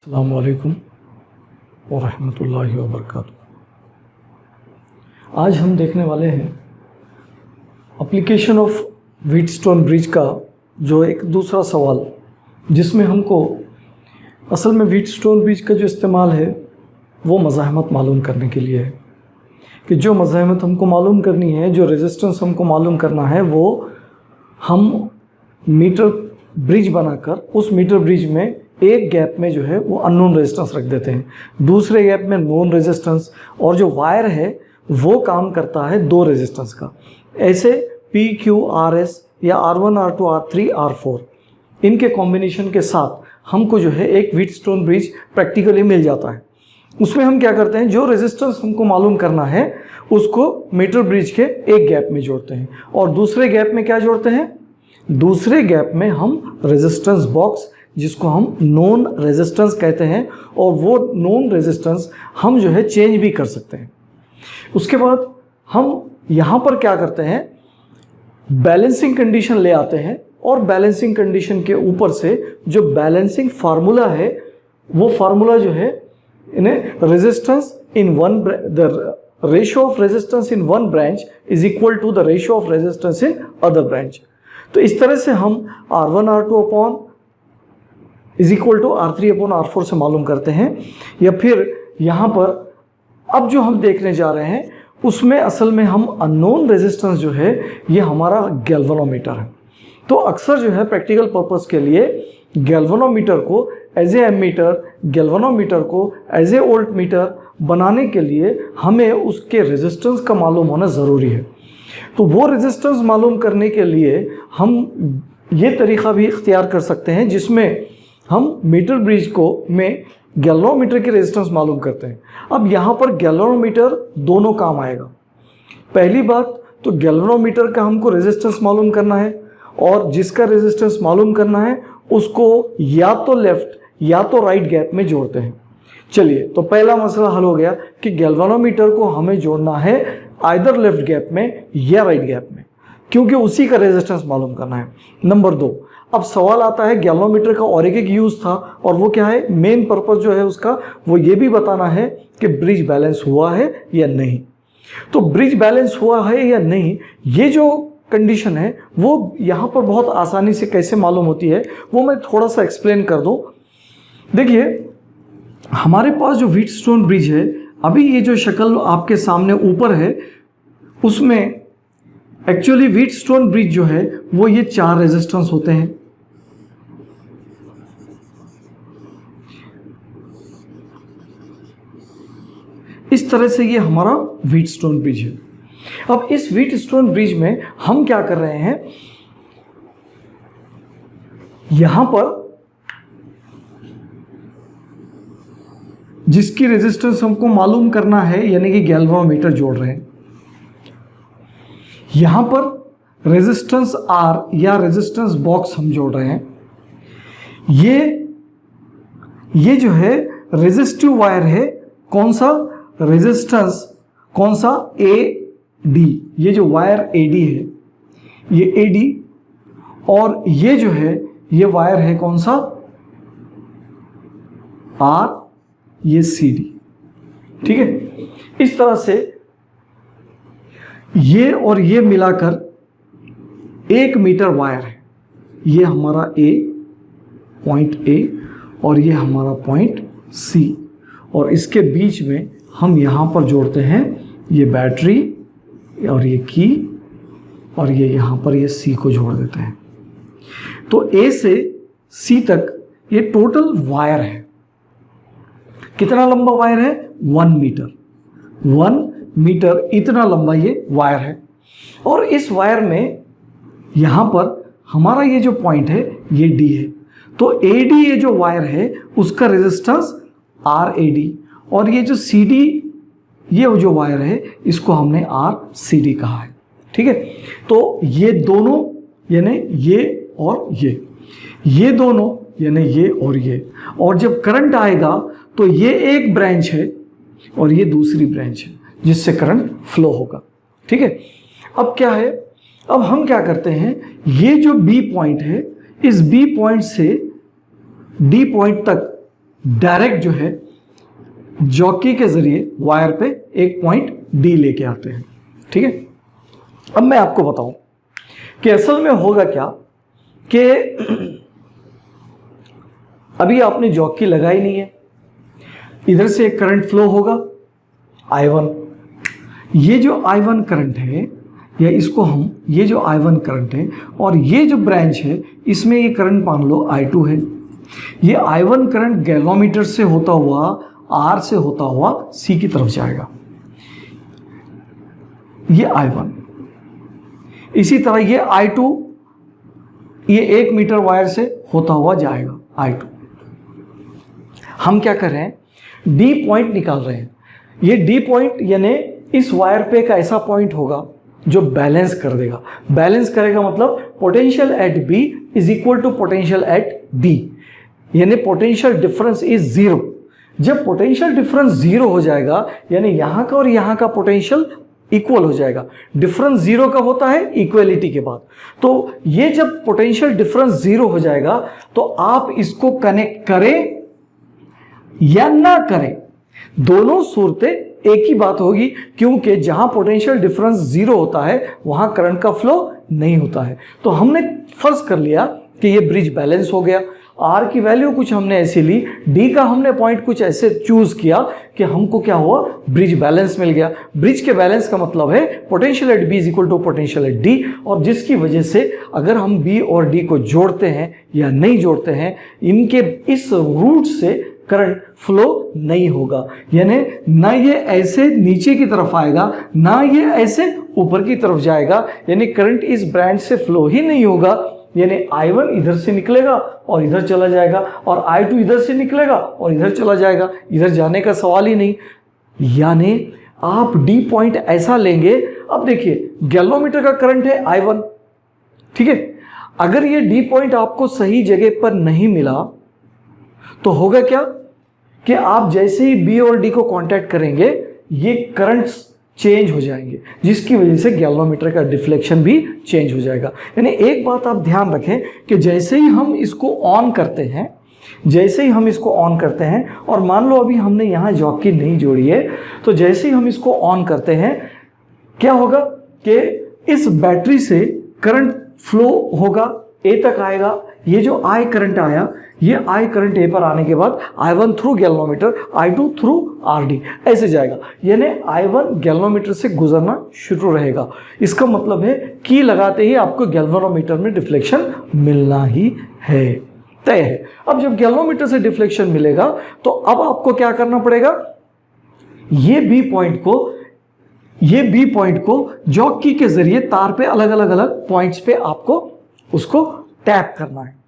अस्सलामु अलैकुम वरहमतुल्लाहि वबरकातुहू। आज हम देखने वाले हैं एप्लीकेशन ऑफ व्हीटस्टोन ब्रिज का जो एक दूसरा सवाल, जिसमें हमको असल में व्हीटस्टोन ब्रिज का जो इस्तेमाल है वो मज़ाहमत मालूम करने के लिए है कि जो मज़ाहमत हमको मालूम करनी है, जो रेजिस्टेंस हमको मालूम करना है, वो हम मीटर ब्रिज बनाकर उस मीटर ब्रिज में एक गैप में जो है वो अननोन रेजिस्टेंस रख देते हैं, दूसरे गैप में नोन रेजिस्टेंस, और जो वायर है वो काम करता है दो रेजिस्टेंस का। ऐसे पी क्यू आर एस या R1 R2 R3 R4 इनके कॉम्बिनेशन के साथ हमको जो है एक व्हीटस्टोन ब्रिज प्रैक्टिकली मिल जाता है। उसमें हम क्या करते हैं, जो रेजिस्टेंस हमको मालूम करना है उसको मीटर ब्रिज के एक गैप में जोड़ते हैं और दूसरे गैप में क्या जोड़ते हैं, दूसरे गैप में हम रेजिस्टेंस बॉक्स, जिसको हम नोन रेजिस्टेंस कहते हैं, और वो नोन रेजिस्टेंस हम जो है चेंज भी कर सकते हैं। उसके बाद हम यहाँ पर क्या करते हैं, बैलेंसिंग कंडीशन ले आते हैं और बैलेंसिंग कंडीशन के ऊपर से जो बैलेंसिंग फार्मूला है वो फार्मूला जो है इन्हें resistance in one, the ratio of resistance in one branch is equal to the ratio of resistance in other branch. तो इस तरह से हम R1 R2 upon is equal to R3 upon R4 से मालूम करते हैं। या फिर यहाँ पर अब जो हम देखने जा रहे हैं उसमें असल में हम अननोन रेजिस्टेंस जो है ये हमारा गैल्वेनोमीटर है। तो अक्सर जो है प्रैक्टिकल पर्पस के लिए गैल्वेनोमीटर को एज ए एमीटर, गैल्वेनोमीटर को एज ए वोल्ट मीटर बनाने के लिए हमें उसके रेजिस्टेंस का मालूम होना ज़रूरी है। तो वो रेजिस्टेंस मालूम करने के लिए हम ये तरीक़ा भी इख्तियार कर सकते हैं जिसमें हम मीटर ब्रिज को में गैल्वेनोमीटर की रेजिस्टेंस मालूम करते हैं। अब यहाँ पर गैल्वेनोमीटर दोनों काम आएगा। पहली बात तो गैल्वेनोमीटर का हमको रेजिस्टेंस मालूम करना है और जिसका रेजिस्टेंस मालूम करना है उसको या तो लेफ्ट या तो राइट गैप में जोड़ते हैं। चलिए, तो पहला मसला हल हो गया कि गैल्वेनोमीटर को हमें जोड़ना है आइदर लेफ्ट गैप में या राइट गैप में, क्योंकि उसी का रेजिस्टेंस मालूम करना है। नंबर 2, अब सवाल आता है गैल्वेनोमीटर का और एक यूज़ था, और वो क्या है, मेन पर्पस जो है उसका वो ये भी बताना है कि ब्रिज बैलेंस हुआ है या नहीं। तो ब्रिज बैलेंस हुआ है या नहीं, ये जो कंडीशन है वो यहाँ पर बहुत आसानी से कैसे मालूम होती है वो मैं थोड़ा सा एक्सप्लेन कर दूँ। देखिए, हमारे पास जो व्हीटस्टोन ब्रिज है, अभी ये जो शक्ल आपके सामने ऊपर है उसमें एक्चुअली व्हीटस्टोन ब्रिज जो है वो ये 4 रेजिस्टेंस होते हैं। इस तरह से ये हमारा व्हीटस्टोन ब्रिज है। अब इस व्हीटस्टोन ब्रिज में हम क्या कर रहे हैं, यहां पर जिसकी रेजिस्टेंस हमको मालूम करना है यानी कि गैल्वेनोमीटर जोड़ रहे हैं। यहां पर रेजिस्टेंस R या रेजिस्टेंस बॉक्स हम जोड़ रहे हैं। ये जो है रेजिस्टिव वायर है, कौन सा रेजिस्टेंस, कौन सा AD, ये जो वायर AD है ये AD, और ये जो है ये वायर है कौन सा R, ये CD। ठीक है, इस तरह से ये और ये मिलाकर 1 मीटर वायर है। ये हमारा पॉइंट A और ये हमारा पॉइंट C, और इसके बीच में हम यहाँ पर जोड़ते हैं ये बैटरी और ये की, और ये यहाँ पर ये C को जोड़ देते हैं। तो A से C तक ये टोटल वायर है। कितना लंबा वायर है, 1 मीटर। 1 मीटर इतना लंबा ये वायर है। और इस वायर में यहाँ पर हमारा ये जो पॉइंट है ये D है। तो AD ये जो वायर है उसका रेजिस्टेंस RAD, और ये जो CD ये जो वायर है इसको हमने RCD कहा है। ठीक है, तो ये दोनों यानी ये और ये दोनों यानी ये और ये, और जब करंट आएगा तो ये एक ब्रांच है और ये दूसरी ब्रांच है जिससे करंट फ्लो होगा। ठीक है, अब क्या है, अब हम क्या करते हैं, ये जो B पॉइंट है इस B पॉइंट से D पॉइंट तक डायरेक्ट जो है जॉकी के जरिए वायर पे एक पॉइंट डी लेके आते हैं। ठीक है, अब मैं आपको बताऊं कि असल में होगा क्या कि अभी आपने जॉकी लगाई नहीं है, इधर से एक करंट फ्लो होगा I1। ये जो I1 करंट है, या इसको हम, ये जो I1 करंट है और ये जो ब्रांच है इसमें ये करंट मान लो I2 है। ये I1 करंट गैल्वेनोमीटर से होता हुआ, R से होता हुआ C की तरफ जाएगा, ये I1। इसी तरह ये I2, ये 1 मीटर वायर से होता हुआ जाएगा I2। हम क्या कर रहे हैं, D पॉइंट निकाल रहे हैं। ये D पॉइंट यानी इस वायर पे एक ऐसा पॉइंट होगा जो बैलेंस कर देगा। बैलेंस करेगा मतलब potential at B is equal to potential at D, यानी पोटेंशियल डिफरेंस इज जीरो। जब पोटेंशियल डिफरेंस जीरो हो जाएगा यानी यहां का और यहां का पोटेंशियल इक्वल हो जाएगा। डिफरेंस जीरो कब होता है, इक्वलिटी के बाद। तो ये जब पोटेंशियल डिफरेंस जीरो हो जाएगा तो आप इसको कनेक्ट करें या ना करें, दोनों सूरतें एक ही बात होगी, क्योंकि जहां पोटेंशियल डिफरेंस जीरो होता है वहां करंट का फ्लो नहीं होता है। तो हमने फर्ज कर लिया कि ये ब्रिज बैलेंस हो गया। आर की वैल्यू कुछ हमने ऐसी ली, डी का हमने पॉइंट कुछ ऐसे चूज किया कि हमको क्या हुआ, ब्रिज बैलेंस मिल गया। ब्रिज के बैलेंस का मतलब है potential at B is equal to potential at D, और जिसकी वजह से अगर हम बी और डी को जोड़ते हैं या नहीं जोड़ते हैं, इनके इस रूट से करंट फ्लो नहीं होगा। यानी ना ये ऐसे नीचे की तरफ आएगा, ना ये ऐसे ऊपर की तरफ जाएगा, यानी करंट इस ब्रांच से फ्लो ही नहीं होगा। यानी I1 इधर से निकलेगा और इधर चला जाएगा, और I2 इधर से निकलेगा और इधर चला जाएगा, इधर जाने का सवाल ही नहीं। यानी आप D पॉइंट ऐसा लेंगे। अब देखिए गैल्वेनोमीटर का करंट है I1, ठीक है। अगर ये D पॉइंट आपको सही जगह पर नहीं मिला तो होगा क्या कि आप जैसे ही B और D को कांटेक्ट करेंगे ये करंट्स चेंज हो जाएंगे, जिसकी वजह से गैल्वेनोमीटर का डिफ्लेक्शन भी चेंज हो जाएगा। यानी एक बात आप ध्यान रखें कि जैसे ही हम इसको ऑन करते हैं, जैसे ही हम इसको ऑन करते हैं, और मान लो अभी हमने यहाँ जॉकी नहीं जोड़ी है, तो जैसे ही हम इसको ऑन करते हैं क्या होगा कि इस बैटरी से करंट फ्लो होगा, ए तक आएगा। ये जो आई करंट आया, ये आई करंट ए पर आने के बाद I1 through galvanometer, I2 through RD ऐसे जाएगा। यानी I1 गैल्वेनोमीटर से गुजरना शुरू रहेगा। इसका मतलब है की लगाते ही आपको गैल्वेनोमीटर में डिफ्लेक्शन मिलना ही है, तय है। अब जब गैल्वेनोमीटर से डिफ्लेक्शन मिलेगा तो अब आपको क्या करना पड़ेगा, ये बी पॉइंट को जॉकी के जरिए तार पे अलग अलग पॉइंट्स पे आपको उसको टैप करना है।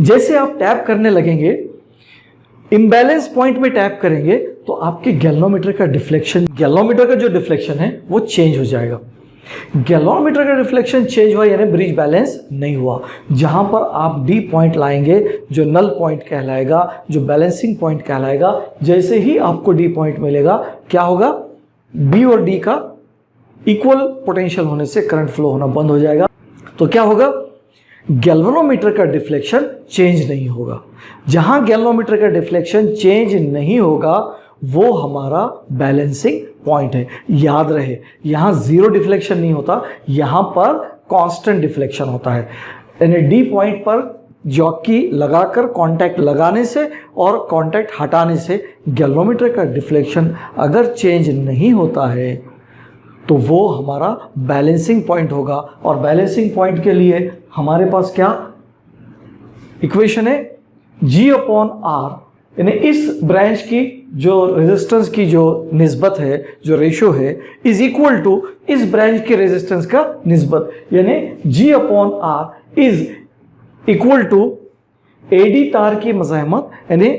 जैसे आप टैप करने लगेंगे, इम्बैलेंस पॉइंट में टैप करेंगे तो आपके गैल्वेनोमीटर का डिफ्लेक्शन, गैल्वेनोमीटर का जो डिफ्लेक्शन है वो चेंज हो जाएगा। गैल्वेनोमीटर का डिफ्लेक्शन चेंज हुआ यानी ब्रिज बैलेंस नहीं हुआ। जहां पर आप डी पॉइंट लाएंगे जो नल पॉइंट कहलाएगा, जो बैलेंसिंग पॉइंट कहलाएगा, जैसे ही आपको डी पॉइंट मिलेगा क्या होगा, बी और डी का इक्वल पोटेंशियल होने से करंट फ्लो होना बंद हो जाएगा। तो क्या होगा, गैल्वेनोमीटर का डिफ्लेक्शन चेंज नहीं होगा। जहां गैल्वेनोमीटर का डिफ्लेक्शन चेंज नहीं होगा वो हमारा बैलेंसिंग पॉइंट है। याद रहे यहां जीरो डिफ्लेक्शन नहीं होता, यहां पर कांस्टेंट डिफ्लेक्शन होता है। यानी डी पॉइंट पर जॉकी लगाकर कांटेक्ट लगाने से और कांटेक्ट हटाने से गैल्वेनोमीटर का डिफ्लेक्शन अगर चेंज नहीं होता है तो वो हमारा बैलेंसिंग पॉइंट होगा। और बैलेंसिंग पॉइंट के लिए हमारे पास क्या इक्वेशन है, G/R, यानी इस ब्रांच की जो रेजिस्टेंस की जो निस्बत है, जो रेशो है, इज इक्वल टू इस ब्रांच के रेजिस्टेंस का निस्बत। यानी G/R is equal to AD तार की मज़ाहमत यानी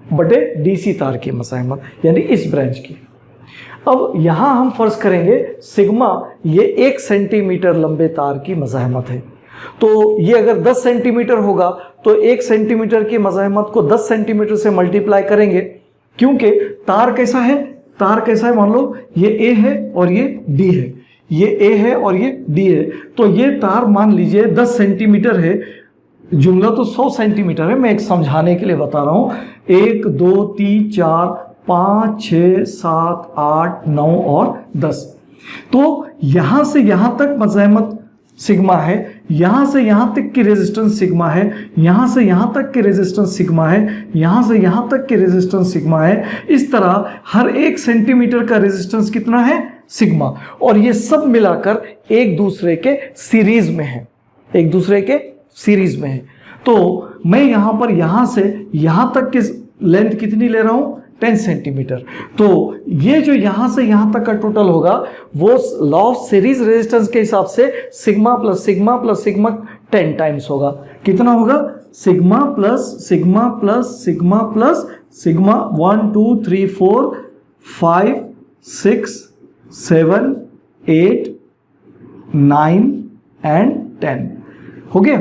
बटे DC तार की मज़ाहमत, यानी इस ब्रांच की। अब यहां हम फर्ज करेंगे सिग्मा ये 1 सेंटीमीटर लंबे तार की मज़ाहमत है। तो ये अगर 10 सेंटीमीटर होगा तो 1 सेंटीमीटर की मज़ाहमत को 10 सेंटीमीटर से मल्टीप्लाई करेंगे, क्योंकि तार कैसा है, तार कैसा है, मान लो ये ए है और ये डी है, ये ए है और ये डी है। तो ये तार मान लीजिए 10 सेंटीमीटर है, जुमला तो 100 सेंटीमीटर है, मैं एक समझाने के लिए बता रहा हूँ। 1 2 3 4 5 6 7 8 9 और 10। तो यहां से यहां तक मज़ाहमत सिग्मा है, यहां से यहां तक की रेजिस्टेंस सिग्मा है, यहां से यहां तक की रेजिस्टेंस सिग्मा है, यहां से यहां तक की रेजिस्टेंस सिग्मा है। इस तरह हर 1 सेंटीमीटर का रेजिस्टेंस कितना है? सिग्मा। और ये सब मिलाकर एक दूसरे के सीरीज में है, एक दूसरे के सीरीज में है। तो मैं यहां पर यहां से यहां तक की लेंथ कितनी ले रहा हूं? 10 सेंटीमीटर। तो ये जो यहां से यहां तक का टोटल होगा वो लॉ ऑफ सीरीज रेजिस्टेंस के हिसाब से sigma plus sigma plus sigma 10 times होगा। कितना होगा? Sigma plus sigma plus sigma plus sigma 1 2 3 4 5 6 7 8 9 and 10 हो गया।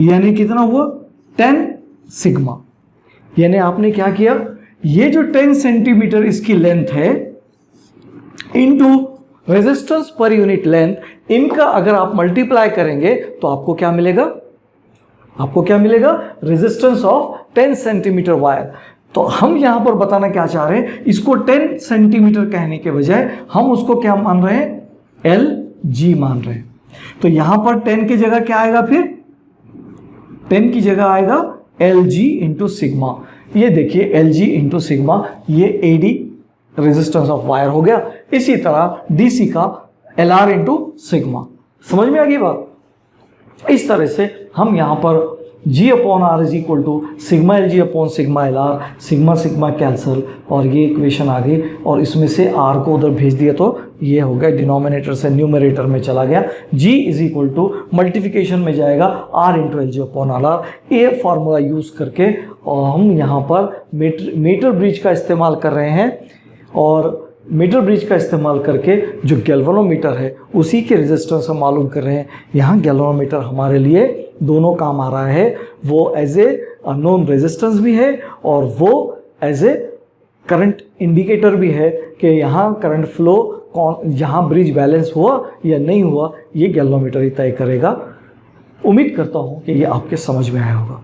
यानी कितना हुआ? 10 सिग्मा। यानी आपने क्या किया, ये जो 10 सेंटीमीटर इसकी लेंथ है into resistance per unit length, इनका अगर आप मल्टीप्लाई करेंगे तो आपको क्या मिलेगा? आपको क्या मिलेगा? Resistance of 10 centimetre wire. तो हम यहां पर बताना क्या चाह रहे हैं, इसको 10 सेंटीमीटर कहने के बजाय हम उसको क्या मान रहे हैं? LG मान रहे हैं। तो यहां पर 10 की जगह क्या आएगा? फिर 10 की जगह आएगा LG इंटू सिग्मा। ये देखिए LG इंटू सिग्मा, ये AD रेजिस्टेंस ऑफ वायर हो गया। इसी तरह DC का LR इंटू सिग्मा। समझ में आ गई बात? इस तरह से हम यहां पर G upon R is equal to sigma LG upon sigma LR, sigma sigma cancel और ये इक्वेशन आ गई। और इसमें से R को उधर भेज दिया तो ये हो गया, डिनोमिनेटर से न्यूमरेटर में चला गया। G is equal to multiplication में जाएगा R into LG upon LR। ये फार्मूला यूज़ करके और हम यहाँ पर मीटर ब्रिज का इस्तेमाल कर रहे हैं। और मीटर ब्रिज का इस्तेमाल करके जो गैल्वेनोमीटर है उसी के रेजिस्टेंस हम मालूम कर रहे हैं। यहाँ गैल्वेनोमीटर हमारे लिए दोनों काम आ रहा है, वो एज ए अननोन रेजिस्टेंस भी है और वो एज ए करंट इंडिकेटर भी है कि यहाँ करंट फ्लो कौन, यहाँ ब्रिज बैलेंस हुआ या नहीं हुआ, ये गैल्वेनोमीटर ही तय करेगा। उम्मीद करता हूँ कि ये आपके समझ में आया होगा।